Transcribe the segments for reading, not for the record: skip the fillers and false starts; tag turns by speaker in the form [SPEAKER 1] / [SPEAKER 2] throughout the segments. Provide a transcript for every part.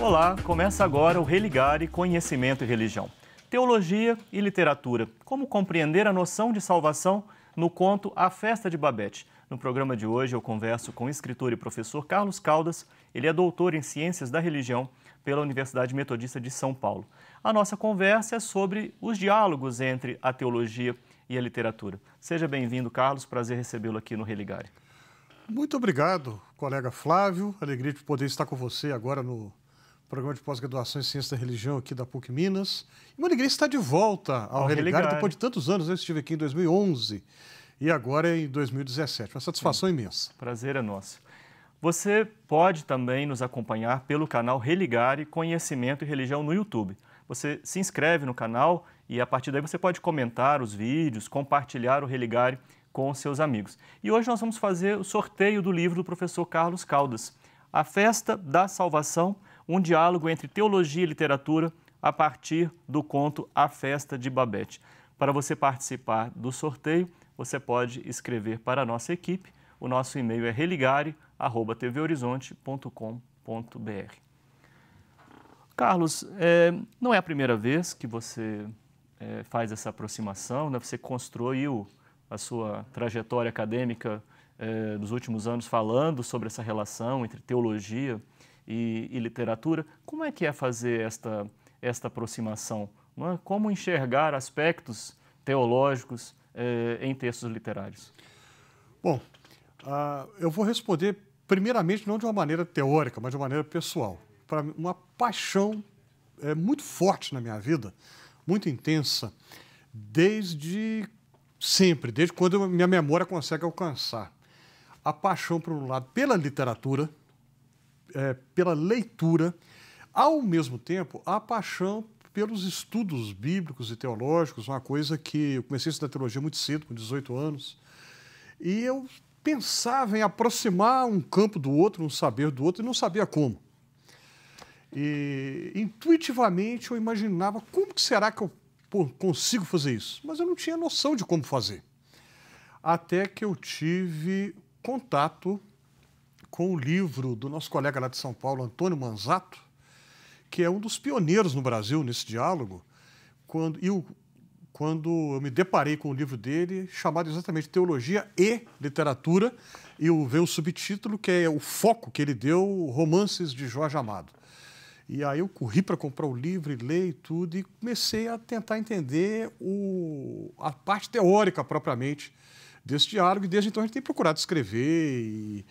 [SPEAKER 1] Olá, começa agora o Religare Conhecimento e Religião. Teologia e literatura. Como compreender a noção de salvação no conto A Festa de Babete. No programa de hoje eu converso com o escritor e professor Carlos Caldas. Ele é doutor em Ciências da Religião pela Universidade Metodista de São Paulo. A nossa conversa é sobre os diálogos entre a teologia e a literatura. Seja bem-vindo, Carlos. Prazer recebê-lo aqui no Religare.
[SPEAKER 2] Muito obrigado, colega Flávio. Alegria de poder estar com você agora no programa de pós-graduação em Ciência da Religião aqui da PUC Minas. E uma alegria estar de volta ao Religare depois de tantos anos. Eu estive aqui em 2011 e agora em 2017. Uma satisfação imensa.
[SPEAKER 1] Prazer é nosso. Você pode também nos acompanhar pelo canal Religare Conhecimento e Religião no YouTube. Você se inscreve no canal e a partir daí você pode comentar os vídeos, compartilhar o Religare com seus amigos. E hoje nós vamos fazer o sorteio do livro do professor Carlos Caldas, A Festa da Salvação, um diálogo entre teologia e literatura a partir do conto A Festa de Babete. Para você participar do sorteio, você pode escrever para a nossa equipe. O nosso e-mail é religare@tvhorizonte.com.br. Carlos, não é a primeira vez que você faz essa aproximação, né? Você construiu a sua trajetória acadêmica dos últimos anos falando sobre essa relação entre teologia e literatura. Como é que é fazer esta aproximação? Não é? Como enxergar aspectos teológicos em textos literários?
[SPEAKER 2] Bom, eu vou responder primeiramente não de uma maneira teórica, mas de uma maneira pessoal. Para mim, uma paixão muito forte na minha vida, muito intensa, desde sempre, desde quando minha memória consegue alcançar. A paixão, por um lado, pela literatura, pela leitura, ao mesmo tempo, a paixão pelos estudos bíblicos e teológicos, uma coisa que eu comecei a estudar teologia muito cedo, com 18 anos, e eu pensava em aproximar um campo do outro, um saber do outro, e não sabia como. E intuitivamente eu imaginava como que será que eu consigo fazer isso, mas eu não tinha noção de como fazer. Até que eu tive contato com o livro do nosso colega lá de São Paulo, Antônio Manzato, que é um dos pioneiros no Brasil nesse diálogo, quando eu me deparei com o livro dele, chamado exatamente Teologia e Literatura, e veio o subtítulo, que é o foco que ele deu, Romances de Jorge Amado. E aí eu corri para comprar o livro e ler e tudo, e comecei a tentar entender a parte teórica propriamente desse diálogo, e desde então a gente tem procurado escrever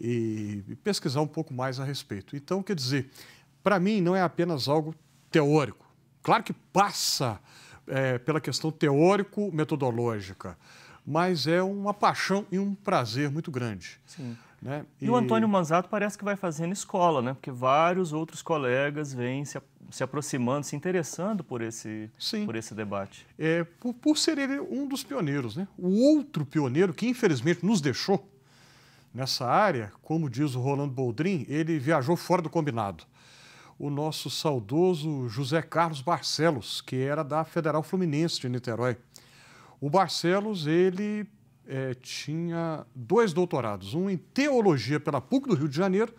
[SPEAKER 2] e pesquisar um pouco mais a respeito. Então, quer dizer, para mim não é apenas algo teórico. Claro que passa pela questão teórico-metodológica, mas é uma paixão e um prazer muito grande.
[SPEAKER 1] Sim.
[SPEAKER 2] Né?
[SPEAKER 1] E o Antônio Manzato parece que vai fazendo escola, né? Porque vários outros colegas vêm se aproximando, se interessando por esse debate.
[SPEAKER 2] Por ser ele um dos pioneiros, né? O outro pioneiro que infelizmente nos deixou nessa área, como diz o Rolando Boldrin, ele viajou fora do combinado. O nosso saudoso José Carlos Barcelos, que era da Federal Fluminense de Niterói. O Barcelos, ele tinha 2 doutorados, um em teologia pela PUC do Rio de Janeiro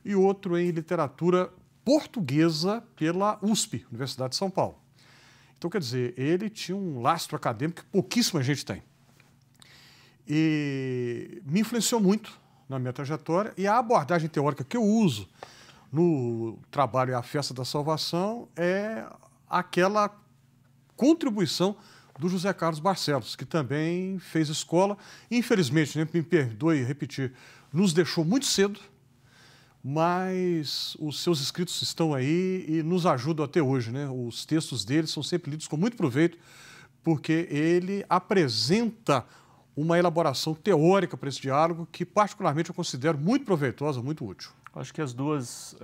[SPEAKER 2] e outro em literatura portuguesa pela USP, Universidade de São Paulo. Então, quer dizer, ele tinha um lastro acadêmico que pouquíssima gente tem. E me influenciou muito na minha trajetória, e a abordagem teórica que eu uso no trabalho A Festa da Salvação é aquela contribuição do José Carlos Barcelos, que também fez escola. Infelizmente, né, me perdoe repetir, nos deixou muito cedo, mas os seus escritos estão aí e nos ajudam até hoje, né? Os textos dele são sempre lidos com muito proveito, porque ele apresenta uma elaboração teórica para esse diálogo que, particularmente, eu considero muito proveitosa, muito útil.
[SPEAKER 1] Acho que as duas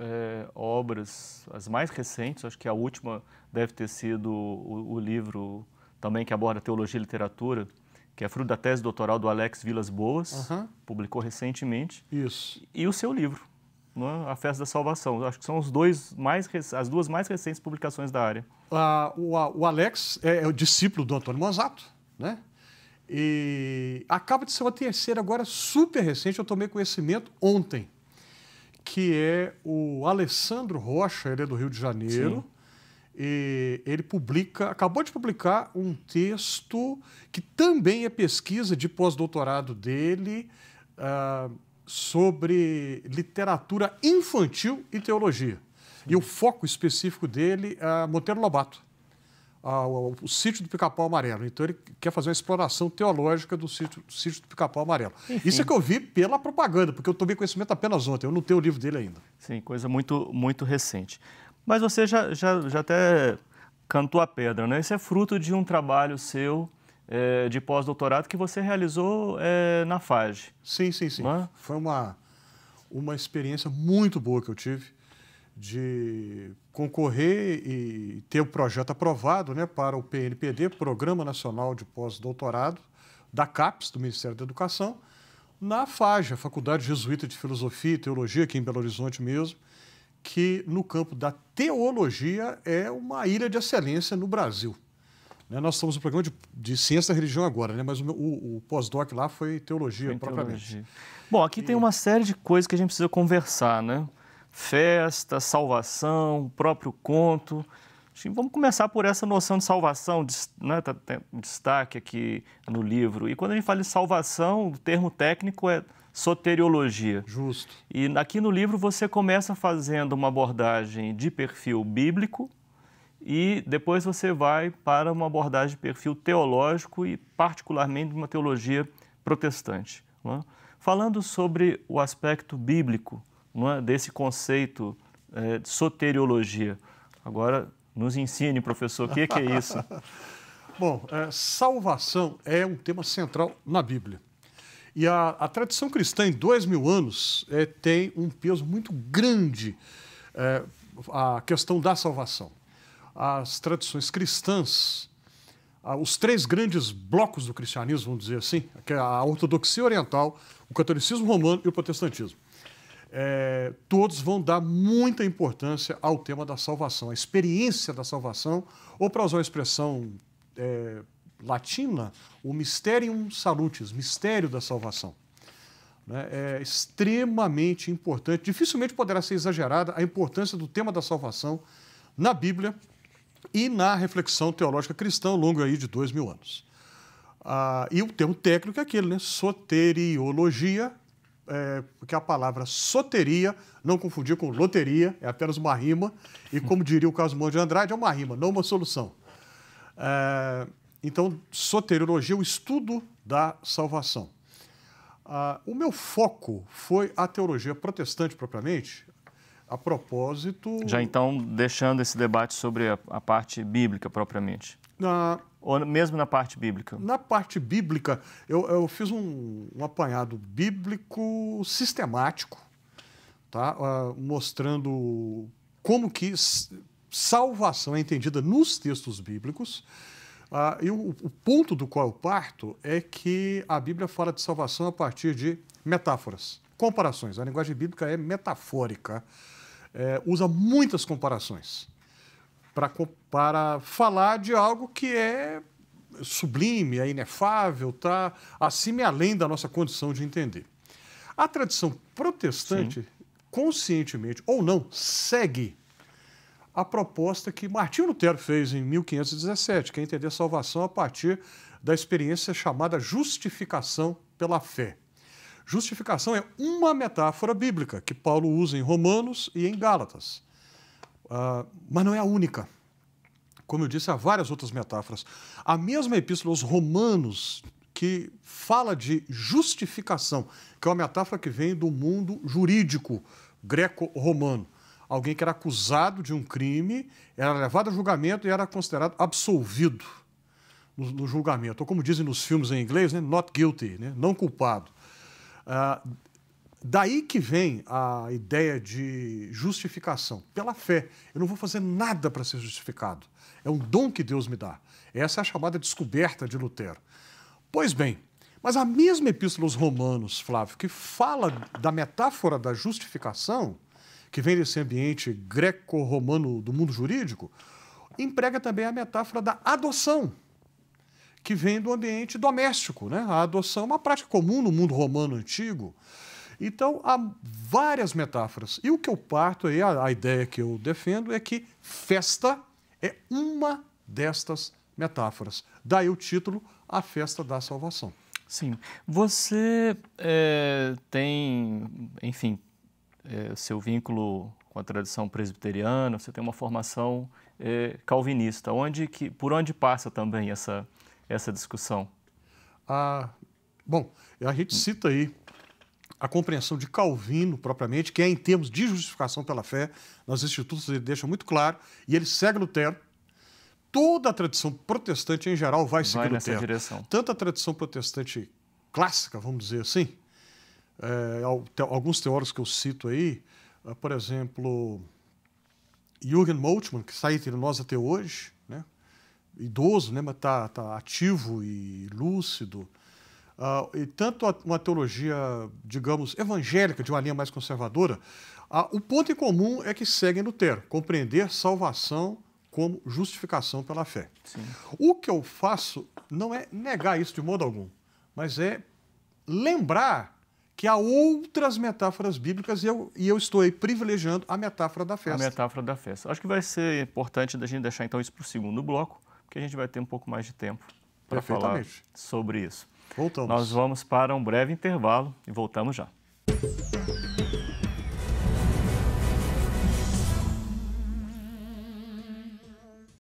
[SPEAKER 1] obras, as mais recentes, acho que a última deve ter sido o livro também que aborda teologia e literatura, que é fruto da tese doutoral do Alex Vilas Boas, publicou recentemente.
[SPEAKER 2] Isso.
[SPEAKER 1] E o seu livro, né? A Festa da Salvação. Acho que são as duas mais recentes publicações da área.
[SPEAKER 2] O Alex é o discípulo do Antônio Manzato, né? E acaba de ser uma terceira agora super recente, eu tomei conhecimento ontem, que é o Alessandro Rocha, ele é do Rio de Janeiro.
[SPEAKER 1] Sim.
[SPEAKER 2] E ele acabou de publicar um texto que também é pesquisa de pós-doutorado dele sobre literatura infantil e teologia. E o foco específico dele é Monteiro Lobato, o Sítio do Pica-Pau Amarelo. Então ele quer fazer uma exploração teológica do Sítio do Pica-Pau Amarelo.
[SPEAKER 1] Enfim.
[SPEAKER 2] Isso é que eu vi pela propaganda, porque eu tomei conhecimento apenas ontem, eu não tenho o livro dele ainda.
[SPEAKER 1] Sim, coisa muito recente. Mas você já até cantou a pedra, né? Isso é fruto de um trabalho seu de pós-doutorado que você realizou na FAGE.
[SPEAKER 2] Sim.
[SPEAKER 1] Não é?
[SPEAKER 2] Foi uma experiência muito boa que eu tive de concorrer e ter o projeto aprovado, né, para o PNPD, Programa Nacional de Pós-Doutorado, da CAPES, do Ministério da Educação, na FAGE, a Faculdade Jesuíta de Filosofia e Teologia, aqui em Belo Horizonte mesmo, que no campo da teologia é uma ilha de excelência no Brasil. Nós estamos no programa de ciência da religião agora, né? Mas o pós-doc lá foi teologia propriamente.
[SPEAKER 1] Bom, aqui tem uma série de coisas que a gente precisa conversar, né? Festa, salvação, próprio conto. Vamos começar por essa noção de salvação, né? Tem destaque aqui no livro. E quando a gente fala de salvação, o termo técnico é soteriologia.
[SPEAKER 2] Justo.
[SPEAKER 1] E aqui no livro você começa fazendo uma abordagem de perfil bíblico e depois você vai para uma abordagem de perfil teológico e particularmente de uma teologia protestante. Não é? Falando sobre o aspecto bíblico, não é, desse conceito de soteriologia. Agora, nos ensine, professor, o que é isso?
[SPEAKER 2] Bom, salvação é um tema central na Bíblia. E a tradição cristã, em 2000 anos, tem um peso muito grande a questão da salvação. As tradições cristãs, os três grandes blocos do cristianismo, vamos dizer assim, que é a ortodoxia oriental, o catolicismo romano e o protestantismo, todos vão dar muita importância ao tema da salvação, a experiência da salvação, ou para usar uma expressão latina, o mysterium salutis, mistério da salvação. É extremamente importante, dificilmente poderá ser exagerada a importância do tema da salvação na Bíblia e na reflexão teológica cristã ao longo aí de 2000 anos. E o termo técnico é aquele, né? Soteriologia, porque a palavra soteria, não confundir com loteria, é apenas uma rima, e como diria o Cosmo de Andrade, é uma rima, não uma solução. Então, soteriologia é o estudo da salvação. O meu foco foi a teologia protestante propriamente, a propósito...
[SPEAKER 1] Já então, deixando esse debate sobre a parte bíblica propriamente. Ou mesmo na parte bíblica?
[SPEAKER 2] Na parte bíblica, eu fiz um apanhado bíblico sistemático, tá? Mostrando como que salvação é entendida nos textos bíblicos. E o ponto do qual eu parto é que a Bíblia fala de salvação a partir de metáforas, comparações. A linguagem bíblica é metafórica, usa muitas comparações para falar de algo que é sublime, é inefável, está acima e além da nossa condição de entender. A tradição protestante, sim, conscientemente ou não, segue a proposta que Martinho Lutero fez em 1517, que é entender a salvação a partir da experiência chamada justificação pela fé. Justificação é uma metáfora bíblica que Paulo usa em Romanos e em Gálatas. Mas não é a única. Como eu disse, há várias outras metáforas. A mesma epístola aos Romanos, que fala de justificação, que é uma metáfora que vem do mundo jurídico greco-romano. Alguém que era acusado de um crime, era levado a julgamento e era considerado absolvido no julgamento. Ou como dizem nos filmes em inglês, né? Not guilty, né? Não culpado. Daí que vem a ideia de justificação, pela fé. Eu não vou fazer nada para ser justificado. É um dom que Deus me dá. Essa é a chamada descoberta de Lutero. Pois bem, mas a mesma epístola aos Romanos, Flávio, que fala da metáfora da justificação, que vem desse ambiente greco-romano do mundo jurídico, emprega também a metáfora da adoção, que vem do ambiente doméstico, né? A adoção é uma prática comum no mundo romano antigo. Então, há várias metáforas. E o que eu parto aí, a ideia que eu defendo é que festa é uma destas metáforas. Daí o título, A Festa da Salvação.
[SPEAKER 1] Sim. Você tem, enfim, seu vínculo com a tradição presbiteriana, você tem uma formação calvinista. Por onde passa também essa discussão?
[SPEAKER 2] Bom, a gente cita aí a compreensão de Calvino, propriamente, que é em termos de justificação pela fé. Nos institutos ele deixa muito claro, e ele segue Lutero. Toda a tradição protestante, em geral, vai seguir
[SPEAKER 1] nessa
[SPEAKER 2] Lutero.
[SPEAKER 1] direção.
[SPEAKER 2] Tanto a tradição protestante clássica, vamos dizer assim, alguns teólogos que eu cito aí, por exemplo, Jürgen Moltmann, que está entre nós até hoje, né? Idoso, né? Mas está ativo e lúcido. E tanto uma teologia, digamos, evangélica, de uma linha mais conservadora, o ponto em comum é que seguem Lutero, compreender salvação como justificação pela fé.
[SPEAKER 1] Sim.
[SPEAKER 2] O que eu faço não é negar isso de modo algum, mas é lembrar que há outras metáforas bíblicas e eu estou aí privilegiando a metáfora da festa.
[SPEAKER 1] A metáfora da festa. Acho que vai ser importante a gente deixar então isso para o segundo bloco, porque a gente vai ter um pouco mais de tempo para falar sobre isso.
[SPEAKER 2] Voltamos.
[SPEAKER 1] Nós vamos para um breve intervalo e voltamos já.